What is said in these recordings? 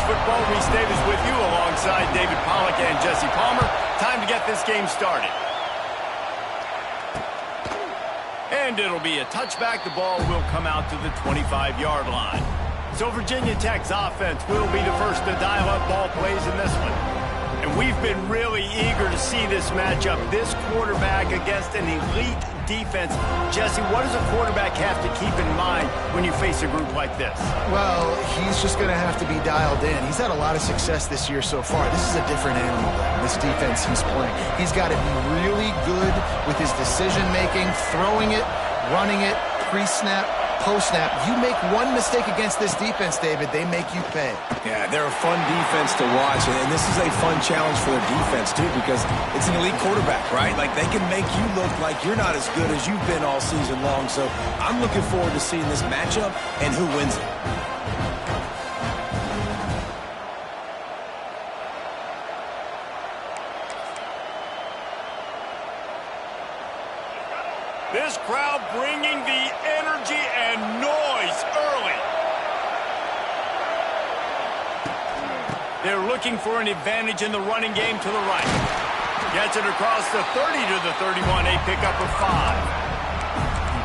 Football. Reese Davis with you alongside David Pollack and Jesse Palmer. Time to get this game started. And it'll be a touchback. The ball will come out to the 25-yard line. So Virginia Tech's offense will be the first to dial up ball plays in this one. And we've been really eager to see this matchup. This quarterback against an elite defense. Jesse, what does a quarterback have to keep in mind when you face a group like this? Well, he's just going to have to be dialed in. He's had a lot of success this year so far. This is a different animal, this defense he's playing. He's got to be really good with his decision-making, throwing it, running it, pre-snap, post-snap. You make one mistake against this defense, David, they make you pay. Yeah, they're a fun defense to watch, and this is a fun challenge for their defense, too, because it's an elite quarterback, right? Like, they can make you look like you're not as good as you've been all season long, so I'm looking forward to seeing this matchup and who wins it. This crowd bringing the energy and noise early. They're looking for an advantage in the running game to the right. Gets it across the 30 to the 31, a pickup of 5.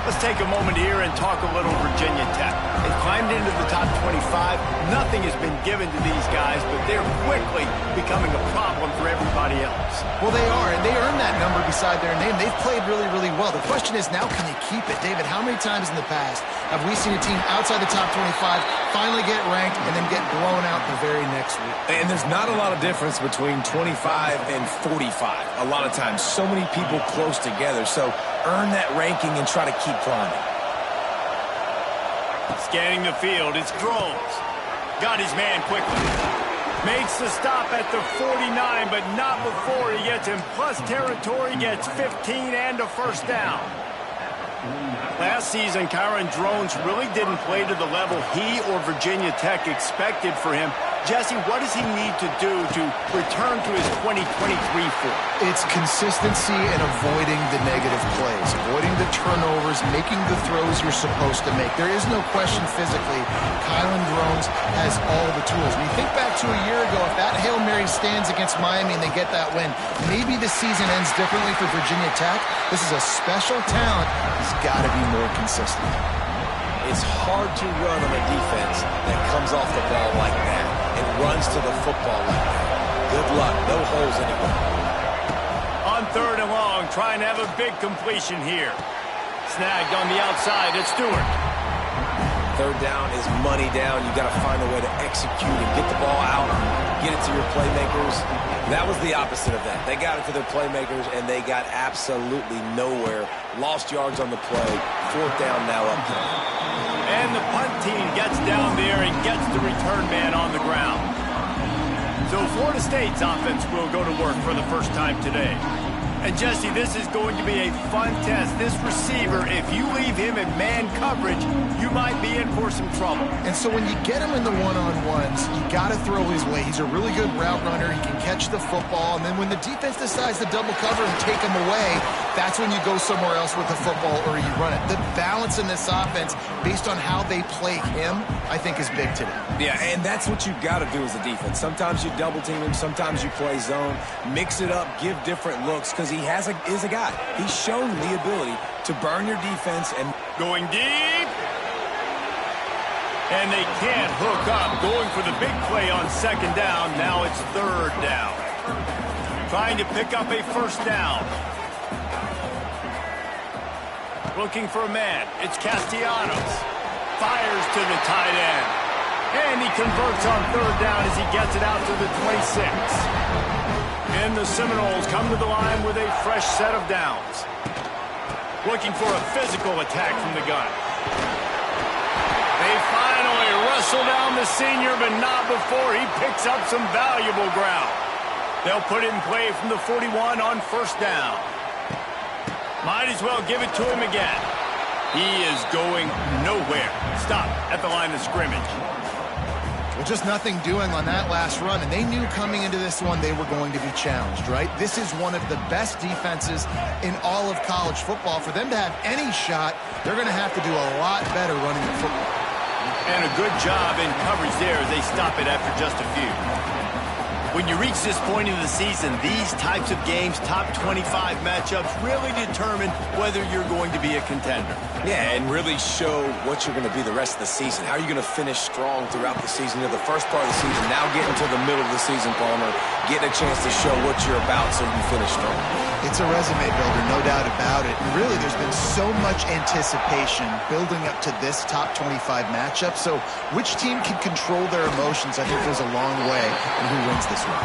Let's take a moment here and talk a little Virginia Tech. They've climbed into the top 25. Nothing has been given to these guys, but they're quickly becoming a problem for everybody else. Well, they are, and they earned that number beside their name. They've played really, really well. The question is, now can you keep it? David, how many times in the past have we seen a team outside the top 25 finally get ranked and then get blown out the very next week? And there's not a lot of difference between 25 and 45. A lot of times, so many people close together. So earn that ranking and try to keep climbing. Scanning the field, it's Groves. Got his man quickly. Makes the stop at the 49, but not before he gets in plus territory, gets 15 and a first down. Last season, Kyron Drones really didn't play to the level he or Virginia Tech expected for him. Jesse, what does he need to do to return to his 2023 form? It's consistency and avoiding the negative plays, avoiding the turnovers, making the throws you're supposed to make. There is no question physically, Kyron Drones has all the tools. When you think back to a year ago, if that Hail Mary stands against Miami and they get that win, maybe the season ends differently for Virginia Tech. This is a special talent. He's got to be more consistent. It's hard to run on a defense that comes off the ball like that and runs to the football like that. Good luck. No holes anywhere. On 3rd and long, trying to have a big completion here. Snagged on the outside. It's Stewart. 3rd down is money down. You got to find a way to execute and get the ball out, get it to your playmakers. That was the opposite of that. They got it to their playmakers, and they got absolutely nowhere. Lost yards on the play. 4th down now up there. And the punt team gets down there and gets the return man on the ground. So Florida State's offense will go to work for the first time today. And Jesse, this is going to be a fun test. This receiver, if you leave him in man coverage, you might be in for some trouble. And so when you get him in the one-on-ones, you got to throw his way. He's a really good route runner. He can catch the football. And then when the defense decides to double cover and take him away, that's when you go somewhere else with the football or you run it. The balance in this offense, based on how they play him, I think is big today. Yeah, and that's what you've got to do as a defense. Sometimes you double team him. Sometimes you play zone. Mix it up. Give different looks because he is a guy. He's shown the ability to burn your defense and going deep. And they can't hook up. Going for the big play on 2nd down. Now it's 3rd down. Trying to pick up a first down. Looking for a man. It's Castellanos. Fires to the tight end. And he converts on 3rd down as he gets it out to the 26. And the Seminoles come to the line with a fresh set of downs. Looking for a physical attack from the gun. They finally wrestle down the senior, but not before he picks up some valuable ground. They'll put it in play from the 41 on 1st down. Might as well give it to him again. He is going nowhere. Stop at the line of scrimmage. Well, just nothing doing on that last run, and they knew coming into this one they were going to be challenged, right? This is one of the best defenses in all of college football. For them to have any shot, they're going to have to do a lot better running the football. And a good job in coverage there as they stop it after just a few. When you reach this point in the season, these types of games, top 25 matchups, really determine whether you're going to be a contender. Yeah, and really show what you're going to be the rest of the season. How are you going to finish strong throughout the season? The first part of the season, now getting to the middle of the season, Palmer, getting a chance to show what you're about so you can finish strong. It's a resume builder, no doubt about it. And really, there's been so much anticipation building up to this top 25 matchup. So which team can control their emotions, I think, goes a long way in who wins this one.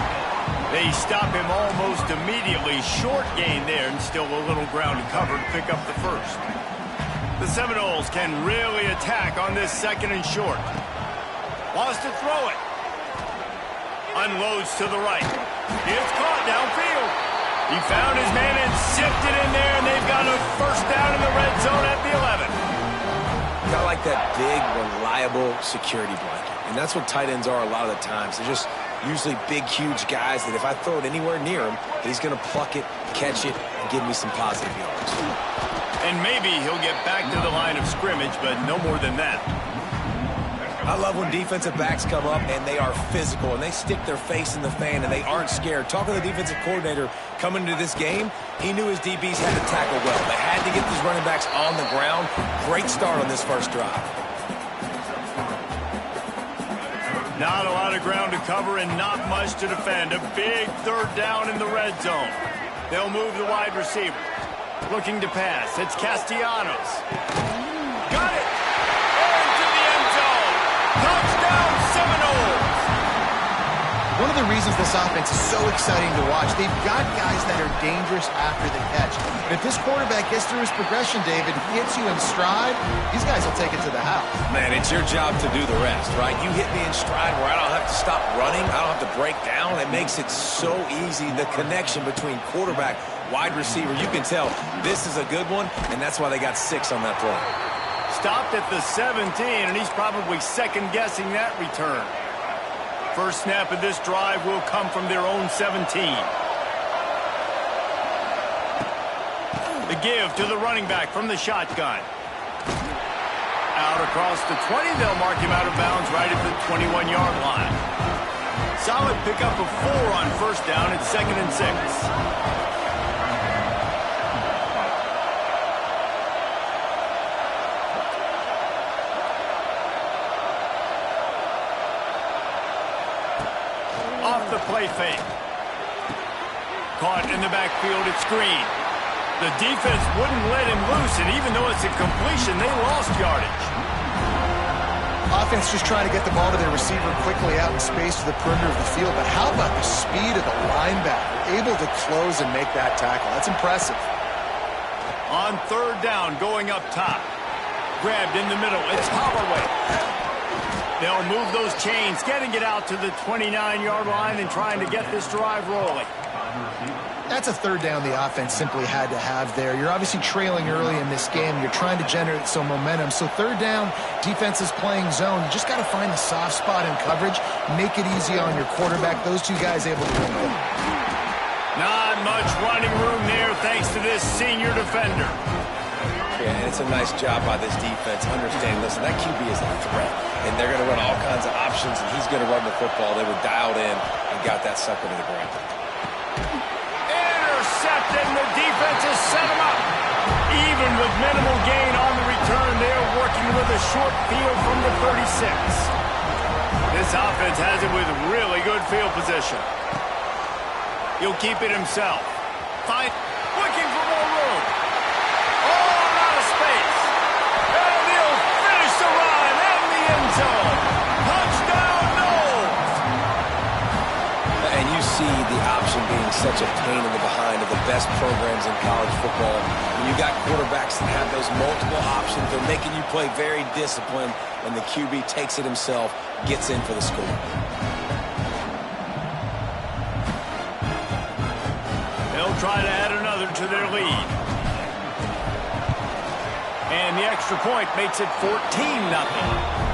They stop him almost immediately. Short gain there, and still a little ground to cover to pick up the first. The Seminoles can really attack on this second and short. Wants to throw it. Unloads to the right. It's caught downfield. He found his man and zipped it in there, and they've got a first down in the red zone at the 11. Got like that big, reliable security blanket. And that's what tight ends are a lot of the times. They're just usually big, huge guys that if I throw it anywhere near him, he's going to pluck it, catch it, and give me some positive yards. And maybe he'll get back to the line of scrimmage, but no more than that. I love when defensive backs come up and they are physical and they stick their face in the fan and they aren't scared. Talking to the defensive coordinator coming into this game, he knew his DBs had to tackle well. They had to get these running backs on the ground. Great start on this first drive. Not a lot of ground to cover and not much to defend. A big third down in the red zone. They'll move the wide receiver. Looking to pass. It's Castellanos. Got it. Into the end zone. Touchdown Seminoles. One of the reasons this offense is so exciting to watch, they've got guys that are dangerous after the catch. But if this quarterback gets through his progression, David, hits you in stride, these guys will take it to the house. Man, it's your job to do the rest, right? You hit me in stride where I don't have to stop running. I don't have to break down. It makes it so easy, the connection between quarterback, wide receiver. You can tell this is a good one, and that's why they got 6 on that play. Stopped at the 17, and he's probably second-guessing that return. First snap of this drive will come from their own 17. The give to the running back from the shotgun. Out across the 20, they'll mark him out of bounds right at the 21-yard line. Solid pickup of 4 on first down. It's 2nd and 6. Off the play fake. Caught in the backfield at screen. The defense wouldn't let him loose, and even though it's a completion, they lost yardage. Offense just trying to get the ball to their receiver quickly out in space to the perimeter of the field. But how about the speed of the linebacker? Able to close and make that tackle. That's impressive. On third down, going up top. Grabbed in the middle. It's Holloway. They'll move those chains, getting it out to the 29-yard line and trying to get this drive rolling. That's a third down the offense simply had to have there. You're obviously trailing early in this game. You're trying to generate some momentum. So third down, defense is playing zone. You just got to find the soft spot in coverage, make it easy on your quarterback. Those two guys able to win it. Not much running room there thanks to this senior defender. Yeah, and it's a nice job by this defense understanding, listen, that QB is a threat, and they're going to run all kinds of options, and he's going to run the football. They were dialed in and got that sucker to the ground. Intercepted, and the defense has set him up. Even with minimal gain on the return, they're working with a short field from the 36. This offense has it with really good field position. He'll keep it himself. Looking for more room. The option being such a pain in the behind of the best programs in college football. When you got quarterbacks that have those multiple options, they're making you play very disciplined, and the QB takes it himself, gets in for the score. They'll try to add another to their lead. And the extra point makes it 14-0.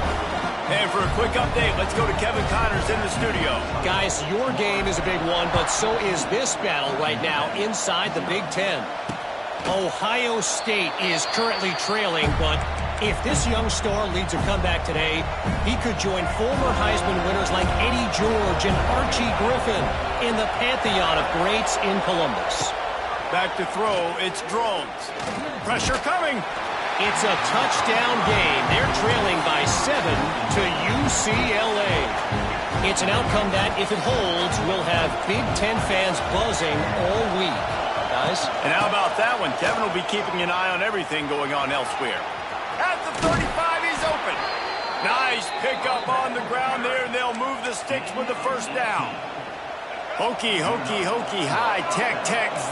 And for a quick update, let's go to Kevin Connors in the studio. Guys, your game is a big one, but so is this battle right now inside the Big Ten. Ohio State is currently trailing, but If this young star leads a comeback today, he could join former Heisman winners like Eddie George and Archie Griffin in the pantheon of greats in Columbus. Back to throw, it's Drones. Pressure coming. It's a touchdown game. They're trailing by 7 to UCLA. It's an outcome that, if it holds, will have Big Ten fans buzzing all week. Guys? And how about that one? Kevin will be keeping an eye on everything going on elsewhere. At the 35, he's open. Nice pickup on the ground there, and they'll move the sticks with the first down. Hokey, hokey, hokey, high, tech,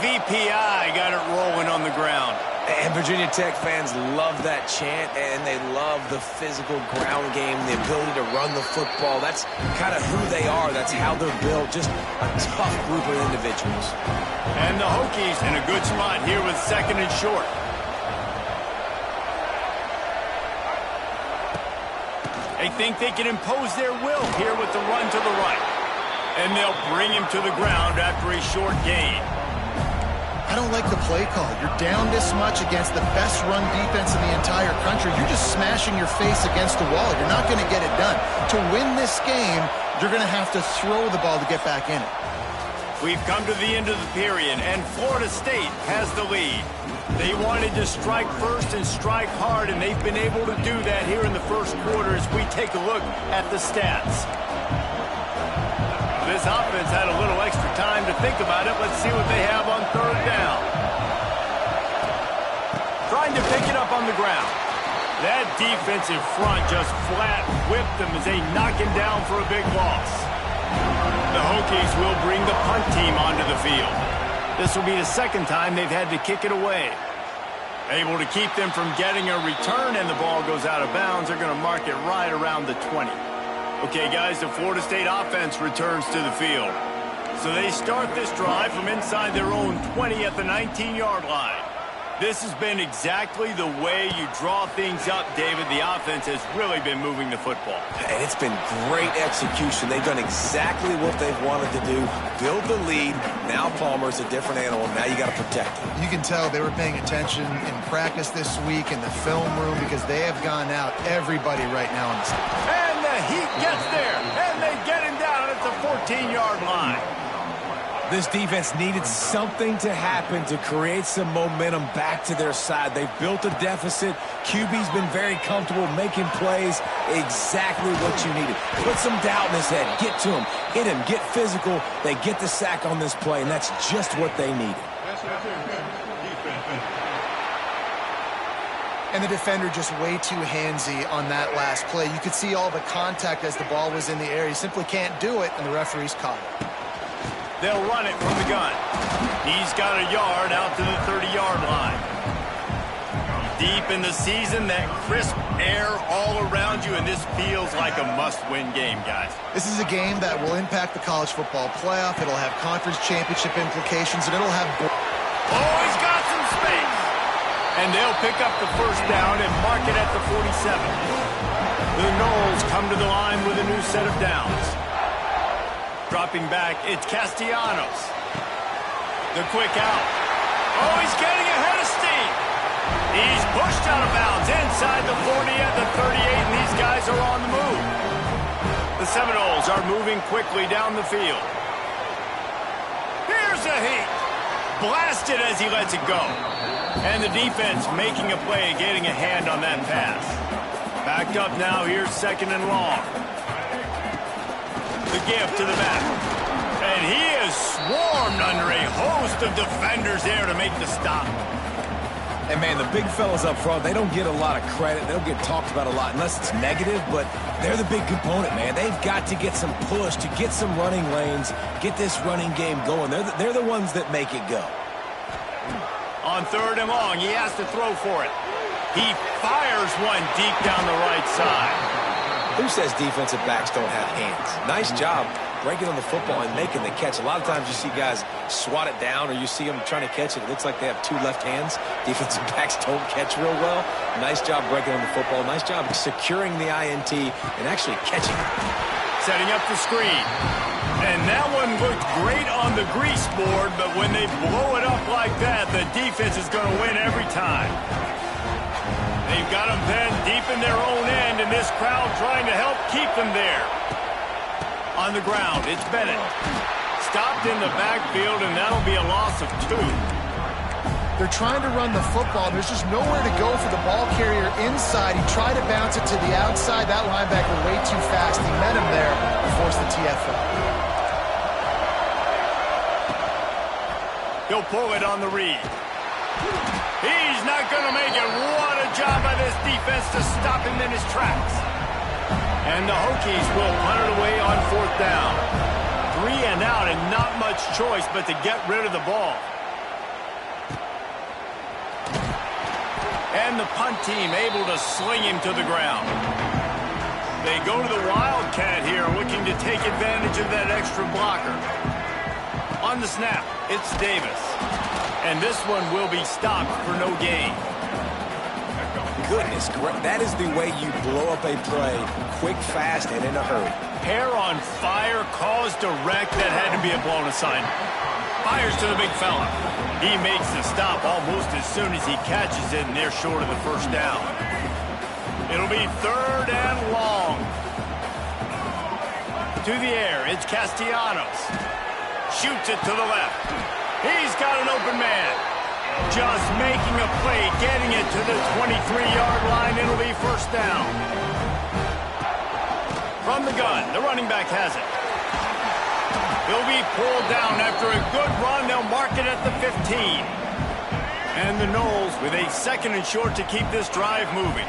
VPI got it rolling on the ground. And Virginia Tech fans love that chant, and they love the physical ground game, the ability to run the football. That's kind of who they are. That's how they're built. Just a tough group of individuals. And the Hokies in a good spot here with 2nd and short. They think they can impose their will here with the run to the right. And they'll bring him to the ground after a short gain. I don't like the play call. You're down this much against the best run defense in the entire country. You're just smashing your face against the wall. You're not going to get it done. To win this game, you're going to have to throw the ball to get back in it. We've come to the end of the period, and Florida State has the lead. They wanted to strike first and strike hard, and they've been able to do that here in the first quarter as we take a look at the stats. This offense had a little extra time to think about it. Let's see what they have on 3rd down. Trying to pick it up on the ground. That defensive front just flat whipped them as they knock him down for a big loss. The Hokies will bring the punt team onto the field. This will be the 2nd time they've had to kick it away. Able to keep them from getting a return, and the ball goes out of bounds. They're going to mark it right around the 20. Okay, guys, the Florida State offense returns to the field. So they start this drive from inside their own 20 at the 19-yard line. This has been exactly the way you draw things up, David. The offense has really been moving the football. And it's been great execution. They've done exactly what they've wanted to do. Build the lead. Now Palmer's a different animal. Now you got to protect him. You can tell they were paying attention in practice this week in the film room because they have gone out everybody right now on the side. And the Heat gets there, and they get him down at the 14-yard line. This defense needed something to happen to create some momentum back to their side. They've built a deficit. QB's been very comfortable making plays. Exactly what you needed. Put some doubt in his head. Get to him. Hit him. Get physical. They get the sack on this play, and that's just what they needed. And the defender just way too handsy on that last play. You could see all the contact as the ball was in the air. He simply can't do it, and the referees caught it. They'll run it from the gun. He's got a yard out to the 30-yard line. Deep in the season, that crisp air all around you, and this feels like a must-win game, guys. This is a game that will impact the college football playoff. It'll have conference championship implications, and it'll have... Oh, he's got some space. And they'll pick up the first down and mark it at the 47. The Noles come to the line with a new set of downs. Dropping back, it's Castellanos. The quick out. Oh, he's getting ahead of steam. He's pushed out of bounds inside the 40 at the 38, and these guys are on the move. The Seminoles are moving quickly down the field. Here's a Heat. Blasted as he lets it go. And the defense making a play, getting a hand on that pass. Backed up now, here's 2nd and long. The give to the back. And he is swarmed under a host of defenders there to make the stop. And, man, the big fellas up front, they don't get a lot of credit. They don't get talked about a lot unless it's negative, but they're the big component, man. They've got to get some push, to get some running lanes, get this running game going. They're the ones that make it go. On 3rd and long, he has to throw for it. He fires one deep down the right side. Who says defensive backs don't have hands? Nice job breaking on the football and making the catch. A lot of times you see guys swat it down or you see them trying to catch it. It looks like they have 2 left hands. Defensive backs don't catch real well. Nice job breaking on the football. Nice job securing the INT and actually catching it. Setting up the screen. And that one looked great on the grease board, but when they blow it up like that, the defense is going to win every time. They've got them pinned deep in their own end, and this crowd trying to help keep them there. On the ground, it's Bennett. Stopped in the backfield, and that'll be a loss of 2. They're trying to run the football. There's just nowhere to go for the ball carrier inside. He tried to bounce it to the outside. That linebacker way too fast. He met him there and forced the TFL. He'll pull it on the read. He's not going to make it. What a job by this defense to stop him in his tracks. And the Hokies will punt it away on 4th down. 3 and out, and not much choice but to get rid of the ball. And the punt team able to sling him to the ground. They go to the Wildcat here, looking to take advantage of that extra blocker. On the snap, it's Davis. And this one will be stopped for no gain. Goodness, that is the way you blow up a play, quick, fast, and in a hurry. Hair on fire, caused a wreck that had to be a blown assignment. Fires to the big fella. He makes the stop almost as soon as he catches it, and they're short of the 1st down. It'll be 3rd and long. To the air, it's Castellanos. Shoots it to the left. He's got an open man. Just making a play, getting it to the 23-yard line. It'll be 1st down. From the gun, the running back has it. He'll be pulled down after a good run. They'll mark it at the 15. And the Noles with a 2nd and short to keep this drive moving.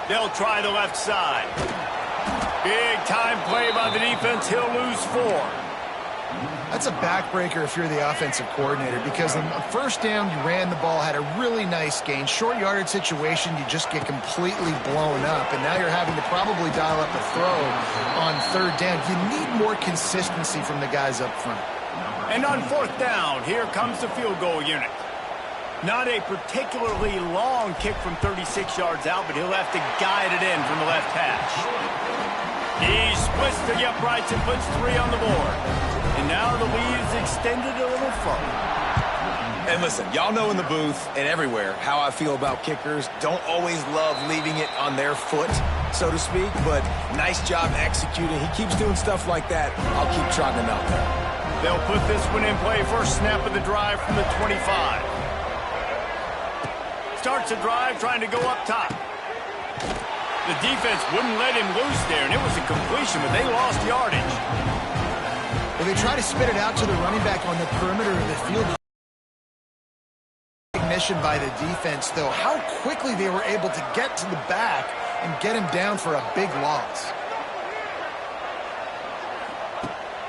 They'll try the left side. Big-time play by the defense. He'll lose 4. That's a backbreaker if you're the offensive coordinator, because on the 1st down, you ran the ball, had a really nice gain. Short yardage situation, you just get completely blown up, and now you're having to probably dial up a throw on 3rd down. You need more consistency from the guys up front. And on 4th down, here comes the field goal unit. Not a particularly long kick from 36 yards out, but he'll have to guide it in from the left hash. He splits the uprights and puts 3 on the board. And now the lead is extended a little further. And listen, y'all know in the booth and everywhere how I feel about kickers. Don't always love leaving it on their foot, so to speak, but nice job executing. He keeps doing stuff like that. I'll keep trotting him out there. They'll put this one in play. 1st snap of the drive from the 25. Starts the drive trying to go up top. The defense wouldn't let him loose there, and it was a completion, but they lost yardage. Well, they try to spit it out to the running back on the perimeter of the field. Recognition by the defense, though, how quickly they were able to get to the back and get him down for a big loss.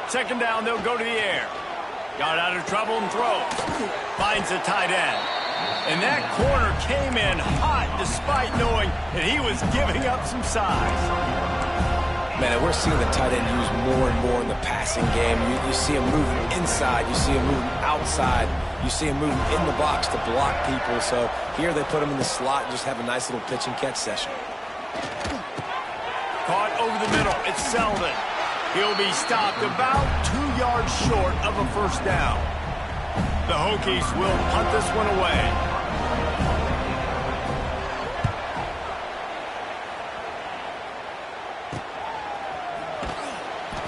2nd down, they'll go to the air. Got out of trouble and throws. Finds the tight end. And that corner came in hot despite knowing that he was giving up some size. Man, we're seeing the tight end used more and more in the passing game. You see him moving inside. You see him moving outside. You see him moving in the box to block people. So here they put him in the slot and just have a nice little pitch and catch session. Caught over the middle. It's Selden. He'll be stopped about 2 yards short of a 1st down. The Hokies will punt this one away.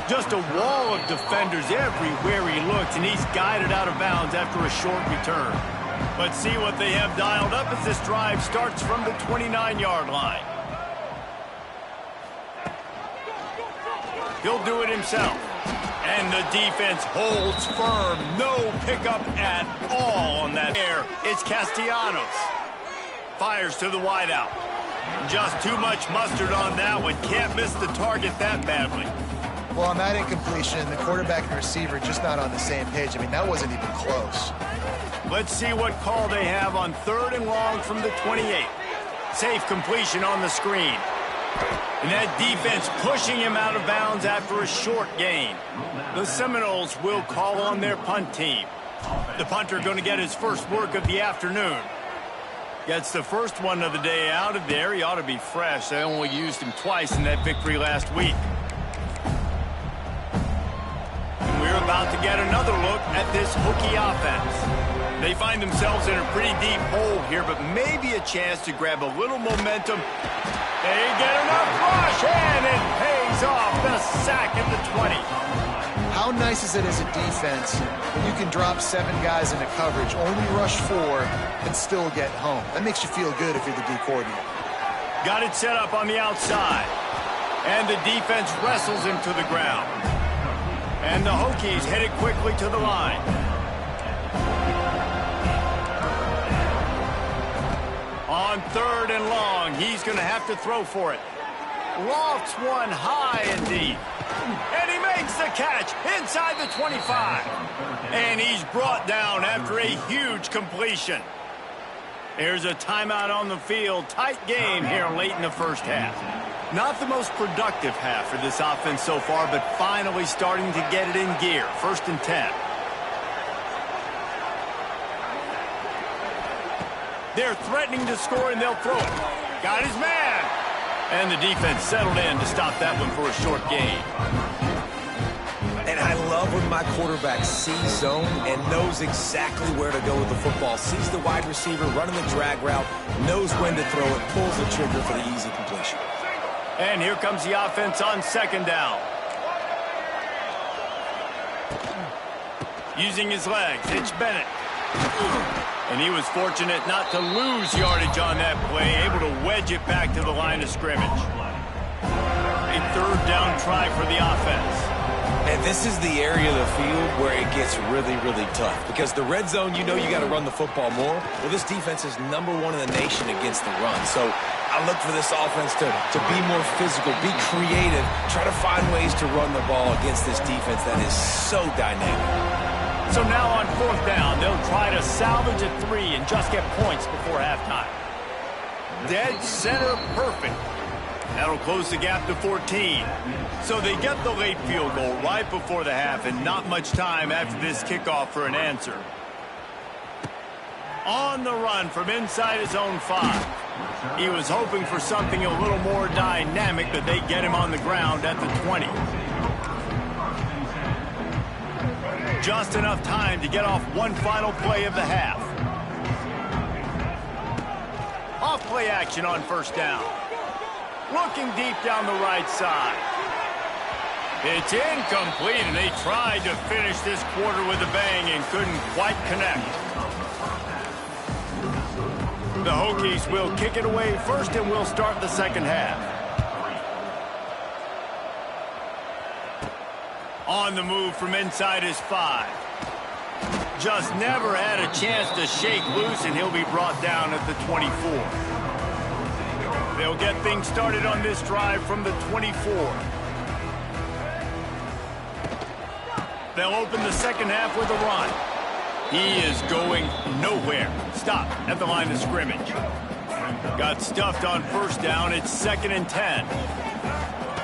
Just a wall of defenders everywhere he looked, and he's guided out of bounds after a short return. But see what they have dialed up as this drive starts from the 29-yard line. He'll do it himself. And the defense holds firm. No pickup at all on that air. It's Castellanos. Fires to the wideout. Just too much mustard on that one. Can't miss the target that badly. Well, on that incompletion, the quarterback and receiver just not on the same page. I mean, that wasn't even close. Let's see what call they have on 3rd and long from the 28. Safe completion on the screen. And that defense pushing him out of bounds after a short gain. The Seminoles will call on their punt team. The punter going to get his first work of the afternoon. Gets the first one of the day out of there. He ought to be fresh. They only used him twice in that victory last week. And we're about to get another look at this Hokie offense. They find themselves in a pretty deep hole here, but maybe a chance to grab a little momentum. They get enough rush, and it pays off. The sack at the 20. How nice is it as a defense when you can drop 7 guys into coverage, only rush 4, and still get home? That makes you feel good if you're the D coordinator. Got it set up on the outside. And the defense wrestles him to the ground. And the Hokies headed quickly to the line. On 3rd and long, he's going to have to throw for it. Lofts one high and deep. And he makes the catch inside the 25. And he's brought down after a huge completion. There's a timeout on the field. Tight game here late in the first half. Not the most productive half for this offense so far, but finally starting to get it in gear. 1st and 10. They're threatening to score, and they'll throw it. Got his man. And the defense settled in to stop that one for a short gain. And I love when my quarterback sees zone and knows exactly where to go with the football. Sees the wide receiver running the drag route, knows when to throw it, pulls the trigger for the easy completion. And here comes the offense on 2nd down. Using his legs, it's Bennett. And he was fortunate not to lose yardage on that play, able to wedge it back to the line of scrimmage. A 3rd down try for the offense. And this is the area of the field where it gets really, really tough. Because the red zone, you know you got to run the football more. Well, this defense is #1 in the nation against the run. So I look for this offense to be more physical, be creative, try to find ways to run the ball against this defense that is so dynamic. So now on 4th down, they'll try to salvage a 3 and just get points before halftime. Dead center perfect. That'll close the gap to 14. So they get the late field goal right before the half, and not much time after this kickoff for an answer. On the run from inside his own 5. He was hoping for something a little more dynamic, but they get him on the ground at the 20. Just enough time to get off one final play of the half. Off play action on 1st down. Looking deep down the right side. It's incomplete, and they tried to finish this quarter with a bang and couldn't quite connect. The Hokies will kick it away first, and we'll start the 2nd half. On the move from inside his 5. Just never had a chance to shake loose, and he'll be brought down at the 24. They'll get things started on this drive from the 24. They'll open the 2nd half with a run. He is going nowhere. Stop at the line of scrimmage. Got stuffed on 1st down. It's 2nd and 10.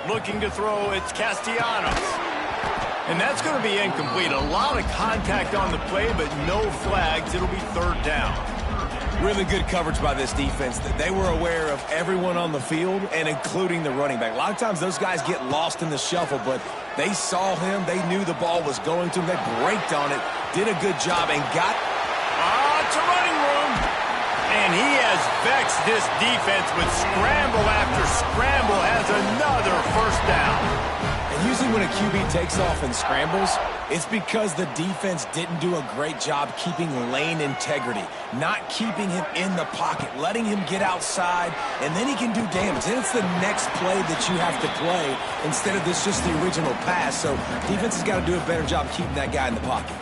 Looking to throw, it's Castellanos. And that's going to be incomplete. A lot of contact on the play, but no flags. It'll be 3rd down. Really good coverage by this defense. They were aware of everyone on the field, and including the running back. A lot of times those guys get lost in the shuffle, but they saw him. They knew the ball was going to him. They braked on it, did a good job, and got... It's a running room. And he has vexed this defense with scramble after scramble, has another 1st down. And usually when a QB takes off and scrambles, it's because the defense didn't do a great job keeping lane integrity, not keeping him in the pocket, letting him get outside, and then he can do damage. Then it's the next play that you have to play instead of this just the original pass. So defense has got to do a better job keeping that guy in the pocket.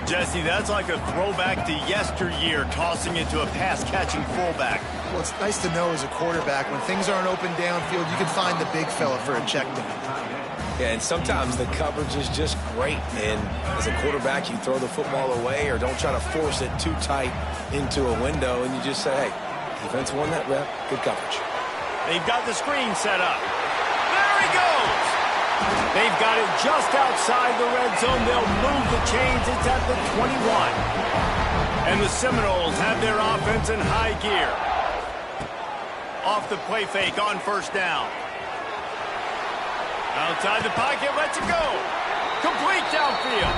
Jesse, that's like a throwback to yesteryear, tossing it to a pass-catching fullback. Well, it's nice to know as a quarterback, when things aren't open downfield, you can find the big fella for a check down. Yeah, and sometimes the coverage is just great. And as a quarterback, you throw the football away or don't try to force it too tight into a window, and you just say, hey, defense won that rep, good coverage. They've got the screen set up. There he goes! They've got it just outside the red zone. They'll move the chains. It's at the 21. And the Seminoles have their offense in high gear. Off the play fake on 1st down. Outside the pocket, lets it go. Complete downfield.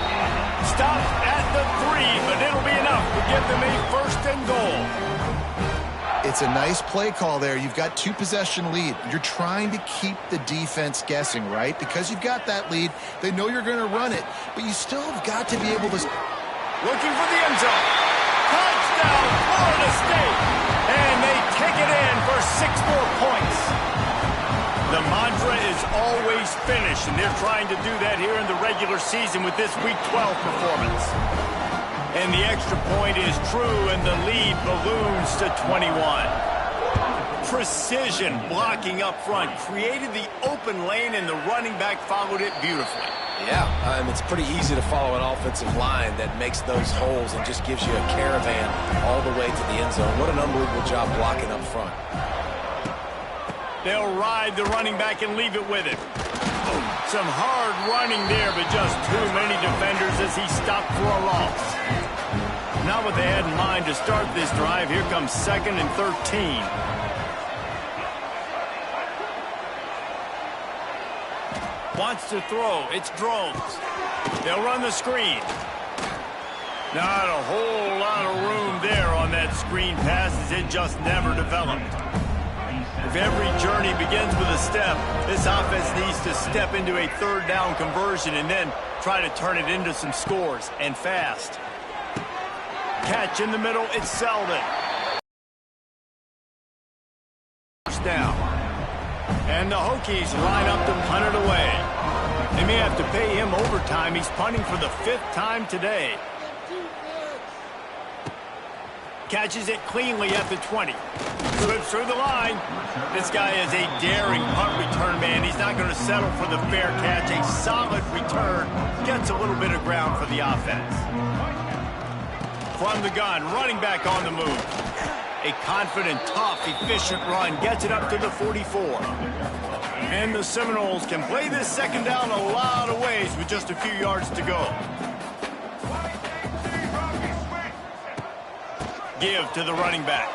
Stopped at the 3, but it'll be enough to give them a first and goal. It's a nice play call there. You've got 2-possession lead. You're trying to keep the defense guessing, right? Because you've got that lead, they know you're going to run it, but you still have got to be able to... Looking for the end zone. Touchdown, Florida State. And they take it in for 6 more points. The mantra is always finish, and they're trying to do that here in the regular season with this Week 12 performance. And the extra point is true, and the lead balloons to 21. Precision blocking up front created the open lane, and the running back followed it beautifully. Yeah, it's pretty easy to follow an offensive line that makes those holes and just gives you a caravan all the way to the end zone. What an unbelievable job blocking up front. They'll ride the running back and leave it with him. Some hard running there, but just too many defenders as he stopped for a loss. Not what they had in mind to start this drive. Here comes 2nd and 13. Wants to throw. It's Drones. They'll run the screen. Not a whole lot of room there on that screen pass, as it just never developed. If every journey begins with a step, this offense needs to step into a 3rd down conversion and then try to turn it into some scores, and fast. Catch in the middle, it's Selden. First down. And the Hokies line up to punt it away. They may have to pay him overtime. He's punting for the 5th time today. Catches it cleanly at the 20. Slips through the line. This guy is a daring punt return man. He's not going to settle for the fair catch. A solid return. Gets a little bit of ground for the offense. From the gun, running back on the move. A confident, tough, efficient run. Gets it up to the 44. And the Seminoles can play this 2nd down a lot of ways with just a few yards to go. Give to the running back.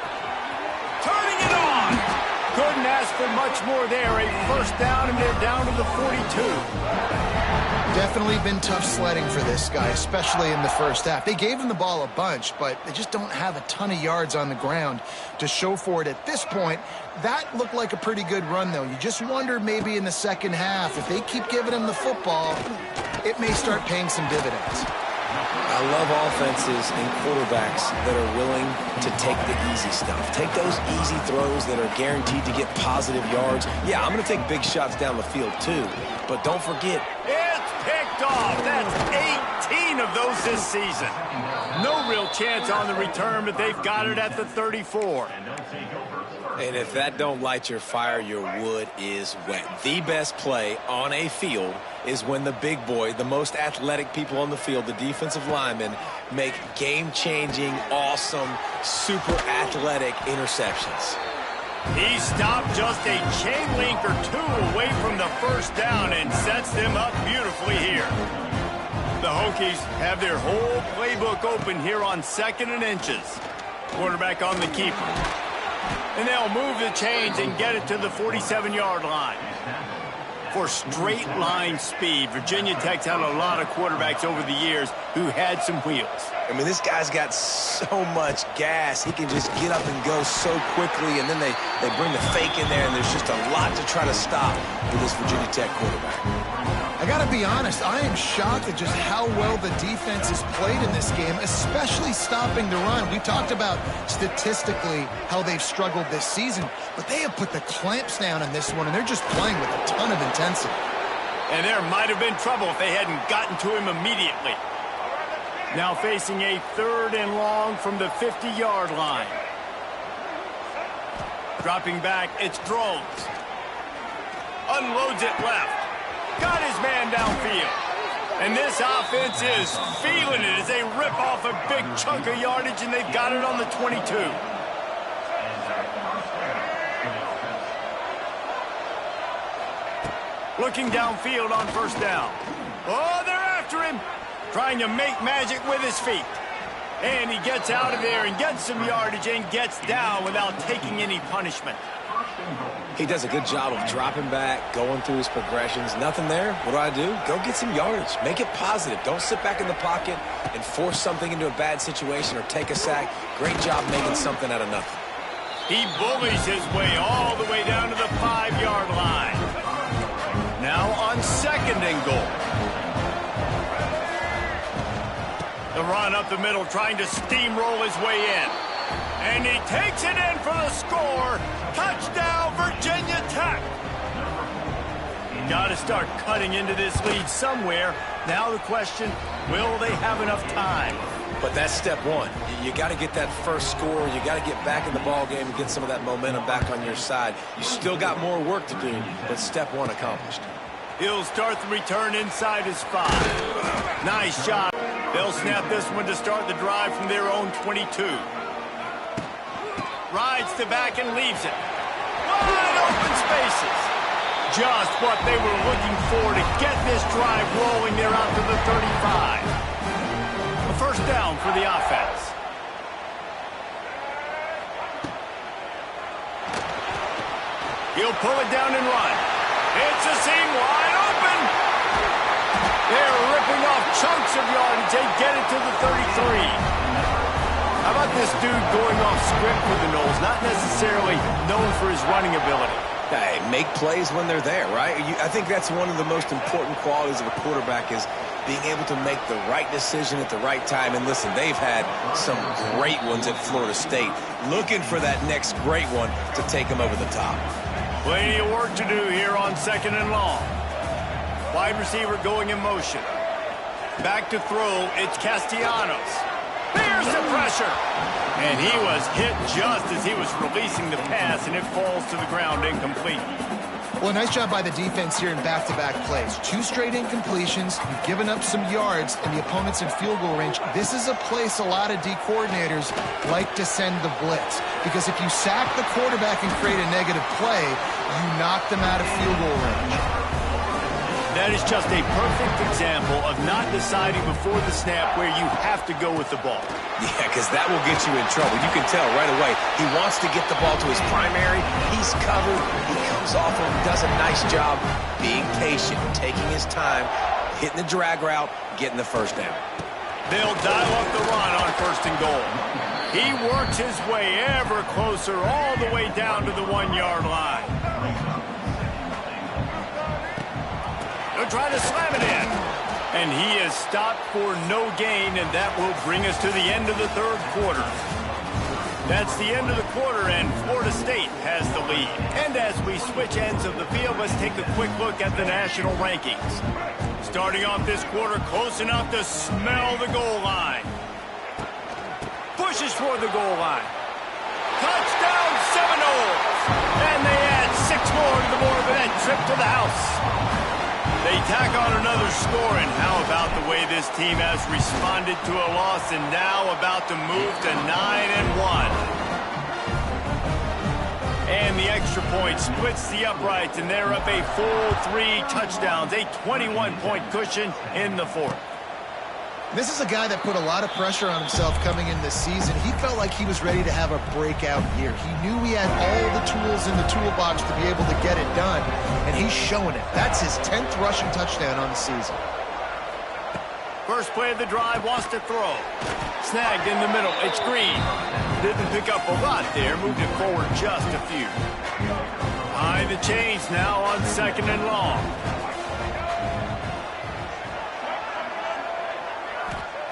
Turning it on. Couldn't ask for much more there. A first down, and they're down to the 42. Definitely been tough sledding for this guy, especially in the first half. They gave him the ball a bunch, but they just don't have a ton of yards on the ground to show for it at this point. That looked like a pretty good run, though. You just wonder maybe in the second half, if they keep giving him the football, it may start paying some dividends. I love offenses and quarterbacks that are willing to take the easy stuff. Take those easy throws that are guaranteed to get positive yards. Yeah, I'm going to take big shots down the field too, but don't forget. It's picked off. That's 18 of those this season. No real chance on the return, but they've got it at the 34. And if that don't light your fire, your wood is wet. The best play on a field is when the big boy, the most athletic people on the field, the defensive linemen, make game-changing, awesome, super athletic interceptions. He stopped just a chain link or 2 away from the first down and sets them up beautifully here. The Hokies have their whole playbook open here on 2nd and inches. Quarterback on the keeper. And they'll move the chains and get it to the 47-yard line. For straight line speed, Virginia Tech's had a lot of quarterbacks over the years who had some wheels. I mean, this guy's got so much gas. He can just get up and go so quickly, and then they bring the fake in there, and there's just a lot to try to stop with this Virginia Tech quarterback. I got to be honest, I am shocked at just how well the defense has played in this game, especially stopping the run. We talked about statistically how they've struggled this season, but they have put the clamps down in this one, and they're just playing with a ton of intensity. And there might have been trouble if they hadn't gotten to him immediately. Now facing a 3rd and long from the 50-yard line. Dropping back, it's Drones. Unloads it left. Got his man downfield. And this offense is feeling it as they rip off a big chunk of yardage, and they've got it on the 22. Looking downfield on first down. Oh, they're after him. Trying to make magic with his feet. And he gets out of there and gets some yardage and gets down without taking any punishment. He does a good job of dropping back, going through his progressions. Nothing there. What do? Go get some yardage. Make it positive. Don't sit back in the pocket and force something into a bad situation or take a sack. Great job making something out of nothing. He bullies his way all the way down to the 5-yard line. Now on 2nd and goal. The run up the middle, trying to steamroll his way in. And he takes it in for the score. Touchdown, Virginia Tech. Got to start cutting into this lead somewhere. Now the question, will they have enough time? But that's step one. You got to get that first score. You got to get back in the ball game and get some of that momentum back on your side. You still got more work to do, but step one accomplished. He'll start the return inside his 5. Nice shot. They'll snap this one to start the drive from their own 22. Rides to back and leaves it. Wide open spaces. Just what they were looking for to get this drive rolling there out to the 35. A first down for the offense. He'll pull it down and run. It's a seam wide open. They're ripping off chunks of yardage. They get it to the 33. How about this dude going off script for the Noles? Not necessarily known for his running ability. Hey, make plays when they're there, right? I think that's one of the most important qualities of a quarterback is being able to make the right decision at the right time. And listen, they've had some great ones at Florida State. Looking for that next great one to take them over the top. Plenty of work to do here on 2nd and long. Wide receiver going in motion. Back to throw, it's Castellanos. There's the pressure. And he was hit just as he was releasing the pass, and it falls to the ground incomplete. Well, nice job by the defense here in back-to-back plays. 2 straight incompletions. You've given up some yards, and the opponent's in field goal range. This is a place a lot of D coordinators like to send the blitz. Because if you sack the quarterback and create a negative play, you knock them out of field goal range. That is just a perfect example of not deciding before the snap where you have to go with the ball. Yeah, because that will get you in trouble. You can tell right away. He wants to get the ball to his primary. He's covered. He comes off and does a nice job being patient, taking his time, hitting the drag route, getting the first down. They'll dial up the run on 1st and goal. He works his way ever closer all the way down to the 1-yard line. Trying to slam it in. And he is stopped for no gain, and that will bring us to the end of the 3rd quarter. That's the end of the quarter, and Florida State has the lead. And as we switch ends of the field, let's take a quick look at the national rankings. Starting off this quarter, close enough to smell the goal line. Pushes for the goal line. Touchdown Seminoles! And they add 6 more to the board with that trip to the house. They tack on another score, and how about the way this team has responded to a loss and now about to move to 9-1. And the extra point splits the uprights, and they're up a full 3 touchdowns, a 21-point cushion in the 4th. This is a guy that put a lot of pressure on himself coming in this season. He felt like he was ready to have a breakout year. He knew he had all the tools in the toolbox to be able to get it done, and he's showing it. That's his 10th rushing touchdown on the season. First play of the drive, wants to throw. Snagged in the middle, it's Green. Didn't pick up a lot there, moved it forward just a few. Behind the chains now on 2nd and long.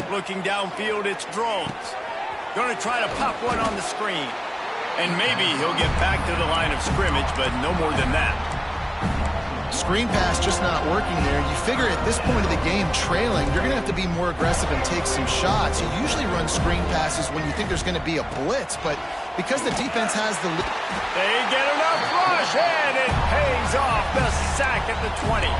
Looking downfield, it's Drones. Going to try to pop one on the screen. And maybe he'll get back to the line of scrimmage, but no more than that. Screen pass just not working there. You figure at this point of the game, trailing, you're going to have to be more aggressive and take some shots. You usually run screen passes when you think there's going to be a blitz, but because the defense has the lead. They get enough rush, and it pays off. The sack at the 20.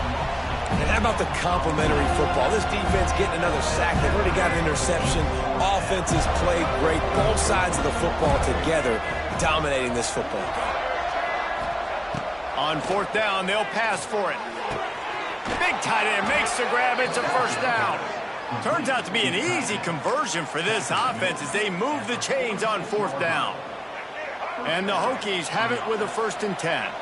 And how about the complimentary football? This defense getting another sack. They've already got an interception. Offenses played great. Both sides of the football together dominating this football game. On 4th down, they'll pass for it. Big tight end makes the grab. It's a first down. Turns out to be an easy conversion for this offense as they move the chains on 4th down. And the Hokies have it with a 1st and 10.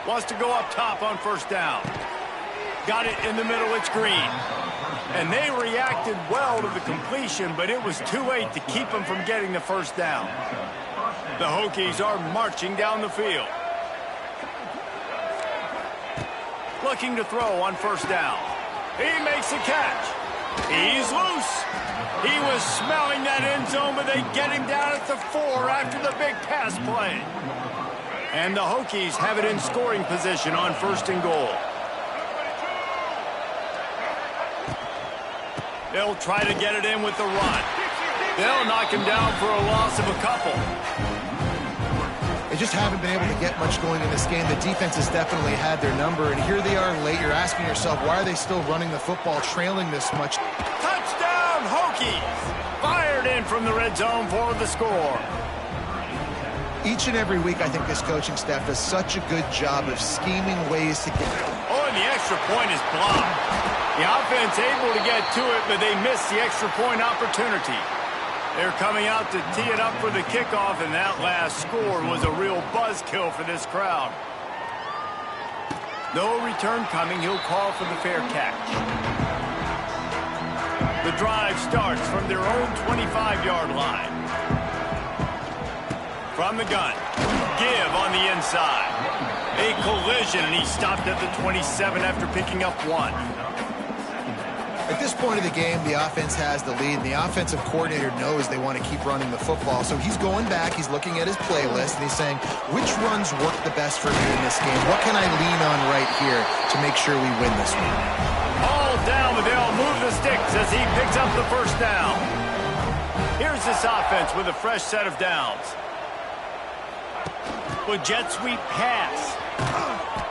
Wants to go up top on 1st down. Got it in the middle, it's Green. And they reacted well to the completion, but it was too late to keep them from getting the 1st down. The Hokies are marching down the field. Looking to throw on 1st down. He makes a catch. He's loose. He was smelling that end zone, but they get him down at the 4 after the big pass play. And the Hokies have it in scoring position on 1st and goal. They'll try to get it in with the run. They'll knock him down for a loss of a couple. They just haven't been able to get much going in this game. The defense has definitely had their number, and here they are late. You're asking yourself, why are they still running the football, trailing this much? Touchdown, Hokies! Fired in from the red zone for the score. Each and every week, I think this coaching staff does such a good job of scheming ways to get... Oh, and the extra point is blocked. The offense able to get to it, but they missed the extra point opportunity. They're coming out to tee it up for the kickoff, and that last score was a real buzzkill for this crowd. No return coming. He'll call for the fair catch. The drive starts from their own 25-yard line. From the gun. Give on the inside. A collision, and he stopped at the 27 after picking up 1. At this point of the game, the offense has the lead, and the offensive coordinator knows they want to keep running the football. So he's going back, he's looking at his playlist, and he's saying, which runs work the best for me in this game? What can I lean on right here to make sure we win this one? All down, but they'll move the sticks as he picks up the 1st down. Here's this offense with a fresh set of downs. With jet sweep pass.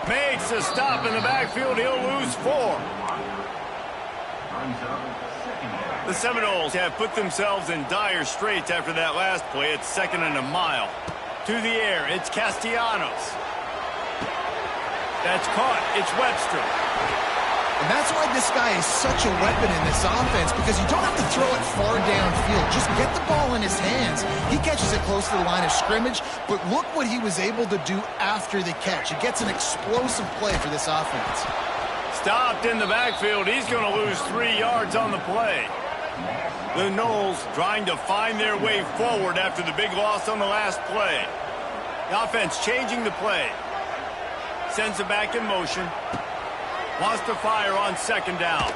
Makes a stop in the backfield. He'll lose 4. The Seminoles have put themselves in dire straits after that last play. It's 2nd and a mile. To the air, it's Castellanos. That's caught. It's Webster. And that's why this guy is such a weapon in this offense, because you don't have to throw it far downfield. Just get the ball in his hands. He catches it close to the line of scrimmage, but look what he was able to do after the catch. It gets an explosive play for this offense. Stopped in the backfield. He's going to lose 3 yards on the play. The Noles trying to find their way forward after the big loss on the last play. The offense changing the play. Sends it back in motion. Wants to fire on 2nd down.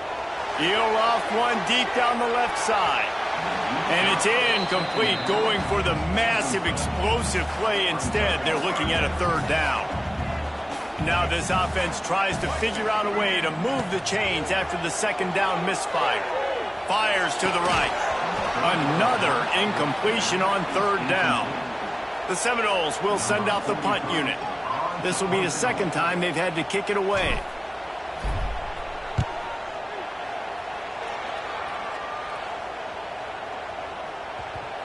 He'll off one deep down the left side. And it's incomplete, going for the massive explosive play instead. They're looking at a 3rd down. Now this offense tries to figure out a way to move the chains after the 2nd down misfire. Fires to the right. Another incompletion on 3rd down. The Seminoles will send out the punt unit. This will be the 2nd time they've had to kick it away.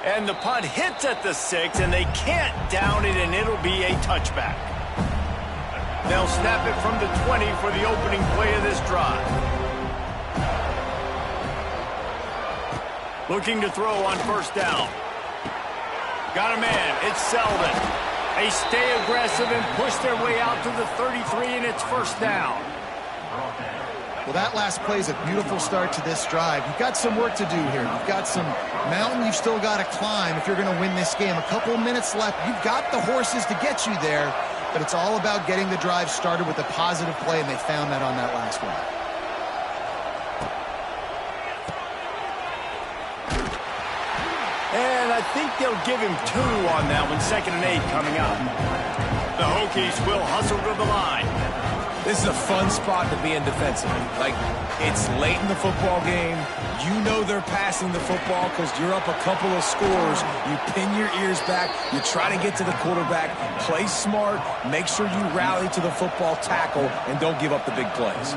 And the punt hits at the 6, and they can't down it, and it'll be a touchback. They'll snap it from the 20 for the opening play of this drive. Looking to throw on 1st down. Got a man. It's Selden. They stay aggressive and push their way out to the 33, and it's 1st down. Well, that last play is a beautiful start to this drive. You've got some work to do here. You've got some mountain you've still got to climb if you're going to win this game. A couple minutes left. You've got the horses to get you there, but it's all about getting the drive started with a positive play, and they found that on that last one. And I think they'll give him 2 on that one. 2nd and 8 coming up. The Hokies will hustle to the line. This is a fun spot to be in defensively. Like, it's late in the football game. You know they're passing the football because you're up a couple of scores. You pin your ears back. You try to get to the quarterback. Play smart. Make sure you rally to the football tackle and don't give up the big plays.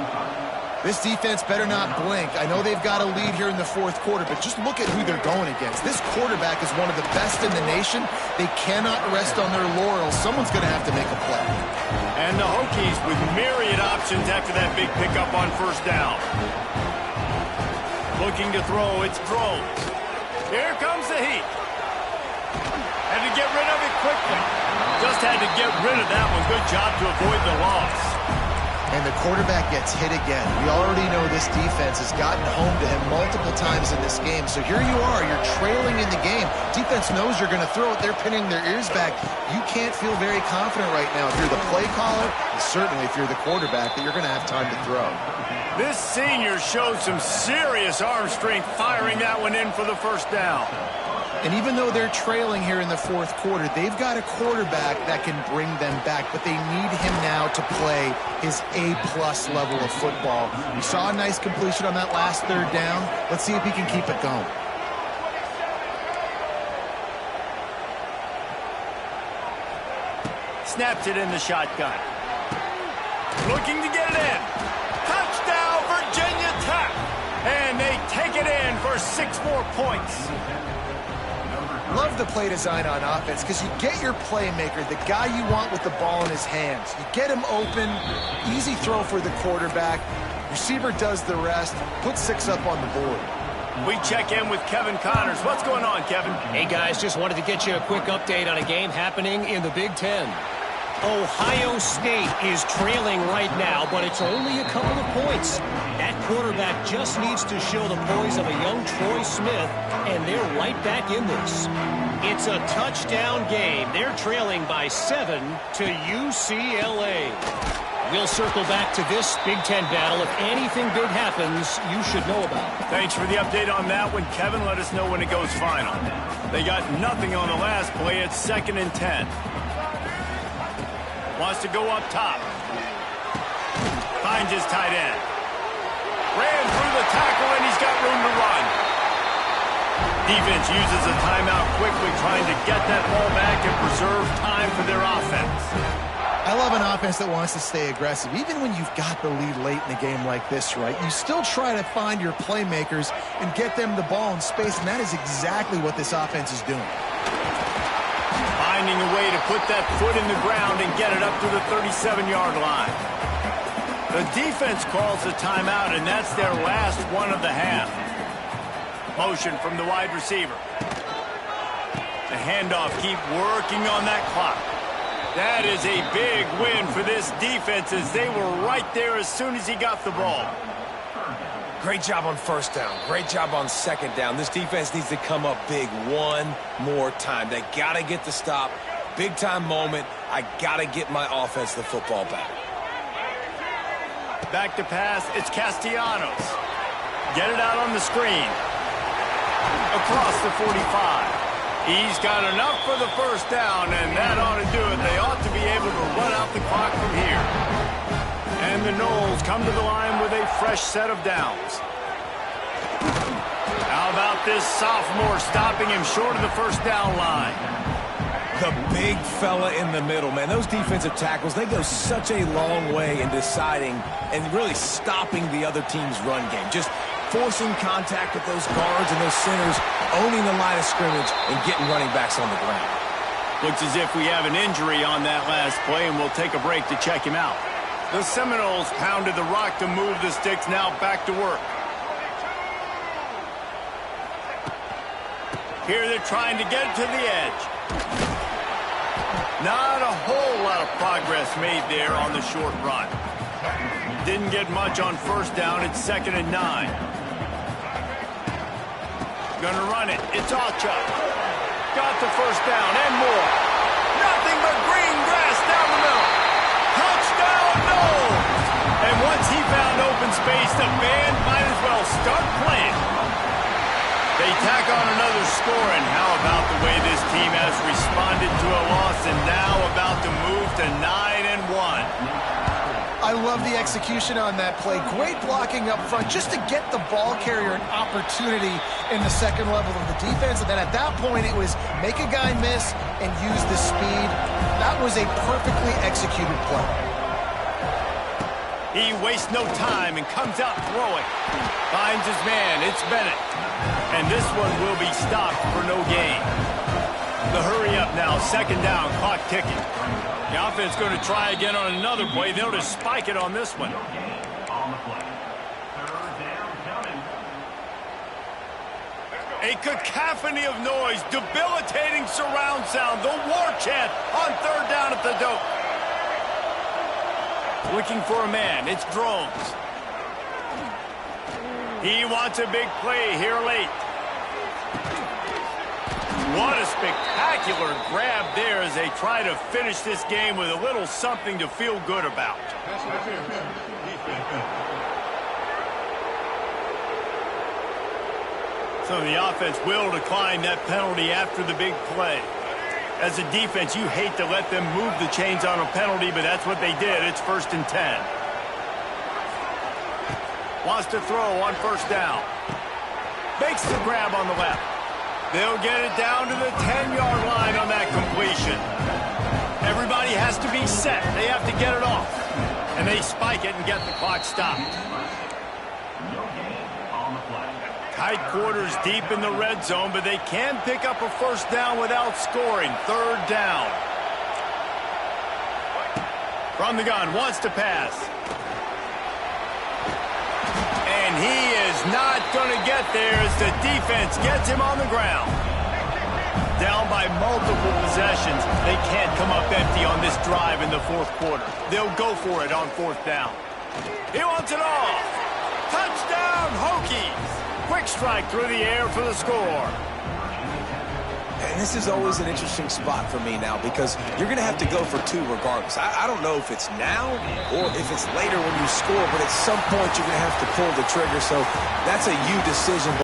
This defense better not blink. I know they've got a lead here in the 4th quarter, but just look at who they're going against. This quarterback is one of the best in the nation. They cannot rest on their laurels. Someone's going to have to make a play. And the Hokies with myriad options after that big pickup on 1st down. Looking to throw, it's throws. Here comes the heat. Had to get rid of it quickly. Just had to get rid of that one. Good job to avoid the loss. And the quarterback gets hit again. We already know this defense has gotten home to him multiple times in this game. So here you are, you're trailing in the game. Defense knows you're going to throw it. They're pinning their ears back. You can't feel very confident right now if you're the play caller, and certainly if you're the quarterback, that you're going to have time to throw. This senior showed some serious arm strength firing that one in for the first down. And even though they're trailing here in the fourth quarter, they've got a quarterback that can bring them back, but they need him now to play his A-plus level of football. We saw a nice completion on that last third down. Let's see if he can keep it going. Snaps it in the shotgun. Looking to get it in. Touchdown, Virginia Tech! And they take it in for 6 more points. Love the play design on offense because you get your playmaker, the guy you want with the ball in his hands. You get him open, easy throw for the quarterback. Receiver does the rest, put 6 up on the board. We check in with Kevin Connors. What's going on, Kevin? Hey, guys, just wanted to get you a quick update on a game happening in the Big Ten. Ohio State is trailing right now, but it's only a couple of points. That quarterback just needs to show the poise of a young Troy Smith, and they're right back in this. It's a touchdown game. They're trailing by 7 to UCLA. We'll circle back to this Big Ten battle. If anything big happens, you should know about it. Thanks for the update on that one, Kevin. Let us know when it goes final. They got nothing on the last play. It's 2nd and 10. Wants to go up top. Finds his tight end. Ran through the tackle, and he's got room to run. Defense uses a timeout quickly, trying to get that ball back and preserve time for their offense. I love an offense that wants to stay aggressive. Even when you've got the lead late in the game like this, right, you still try to find your playmakers and get them the ball in space, and that is exactly what this offense is doing. Finding a way to put that foot in the ground and get it up to the 37-yard line. The defense calls a timeout, and that's their last one of the half. Motion from the wide receiver. The handoff, keep working on that clock. That is a big win for this defense as they were right there as soon as he got the ball. Great job on first down. Great job on second down. This defense needs to come up big one more time. They got to get the stop. Big-time moment. I got to get my offense the football back. Back to pass. It's Castellanos. Get it out on the screen. Across the 45. He's got enough for the first down, and that ought to do it. They ought to be able to run out the clock from here. And the Noles come to the line with a fresh set of downs. How about this sophomore stopping him short of the first down line? The big fella in the middle, man. Those defensive tackles, they go such a long way in deciding and really stopping the other team's run game. Just forcing contact with those guards and those centers, owning the line of scrimmage, and getting running backs on the ground. Looks as if we have an injury on that last play, and we'll take a break to check him out. The Seminoles pounded the rock to move the sticks, now back to work. Here they're trying to get it to the edge. Not a whole lot of progress made there on the short run. Didn't get much on first down. It's 2nd and 9. Gonna run it. It's Alchuk. Got the first down and more. Nothing but green grass down the middle. Touchdown, Noles! And once he found open space, the band might as well start playing. They tack on another score, and how about the way this team has responded to a loss and now about to move to 9-1. I love the execution on that play. Great blocking up front just to get the ball carrier an opportunity in the second level of the defense. And then at that point, it was make a guy miss and use the speed. That was a perfectly executed play. He wastes no time and comes out throwing. Finds his man. It's Bennett. And this one will be stopped for no gain. The hurry up now. 2nd down. Clock ticking. The offense going to try again on another play. They'll just spike it on this one. A cacophony of noise, debilitating surround sound, the war chant on third down at the dope. Looking for a man, it's Drones. He wants a big play here late. What a spectacular grab there as they try to finish this game with a little something to feel good about. So the offense will decline that penalty after the big play. As a defense, you hate to let them move the chains on a penalty, but that's what they did. It's 1st and 10. Wants to throw on first down. Makes the grab on the left. They'll get it down to the 10-yard line on that completion. Everybody has to be set. They have to get it off. And they spike it and get the clock stopped. Tight quarters deep in the red zone, but they can pick up a first down without scoring. 3rd down. From the gun, wants to pass. And he is not going to get there as the defense gets him on the ground. Down by multiple possessions. They can't come up empty on this drive in the 4th quarter. They'll go for it on 4th down. He wants it off. Touchdown, Hokies. Quick strike through the air for the score. And this is always an interesting spot for me now because you're going to have to go for 2 regardless. I don't know if it's now or if it's later when you score, but at some point you're going to have to pull the trigger. So that's a you decision.